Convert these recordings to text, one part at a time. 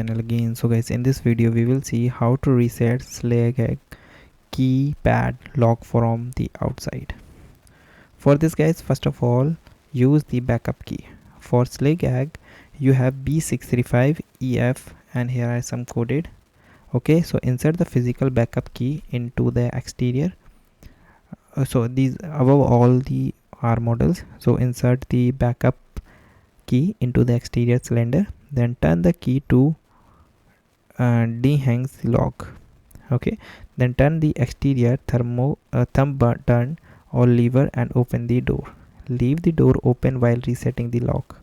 Channel again. So guys, in this video we will see how to reset SLAG keypad lock from the outside. For this guys, first of all use the backup key. For SLAG you have B635EF and here are some coded. Okay, so insert the physical backup key into the exterior. So these above all the R models, so insert the backup key into the exterior cylinder, then turn the key to dehangs the lock. Okay, then turn the exterior thumb button or lever and open the door. Leave the door open while resetting the lock.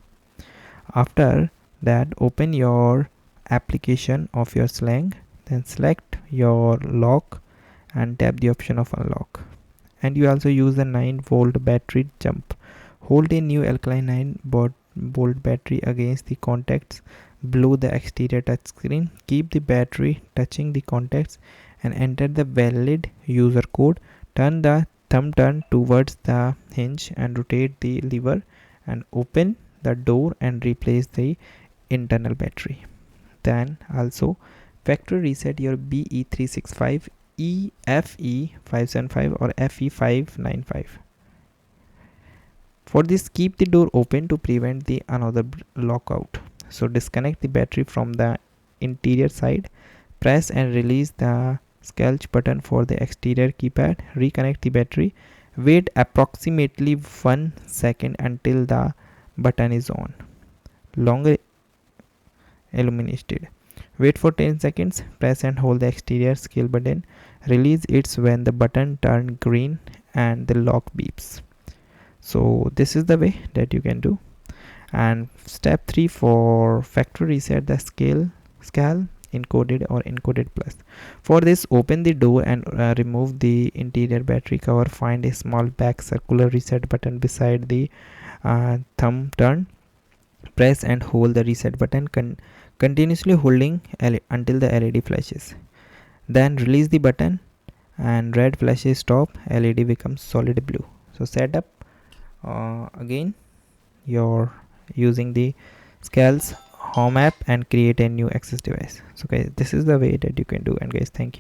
After that, open your application of your SLAG, then select your lock and tap the option of unlock. And you also use the 9-volt battery jump. Hold a new alkaline 9-volt battery against the contacts below the exterior touchscreen. Keep the battery touching the contacts and enter the valid user code. Turn the thumb towards the hinge and rotate the lever and open the door and replace the internal battery. Then also factory reset your BE365, EFE575 or FE595. For this, keep the door open to prevent the another lockout. So disconnect the battery from the interior side. Press and release the sculch button for the exterior keypad. Reconnect the battery. Wait approximately 1 second until the button is on. Longer illuminated. Wait for 10 seconds. Press and hold the exterior scale button. Release it when the button turns green and the lock beeps. So this is the way that you can do. And step 3 for factory reset the scale encoded or encoded plus. For this, open the door and remove the interior battery cover. Find a small back circular reset button beside the thumb turn. Press and hold the reset button continuously holding until the LED flashes. Then release the button and red flashes stop. LED becomes solid blue. So set up again you're using the Scales home app and create a new access device. So guys, this is the way that you can do. And guys, thank you.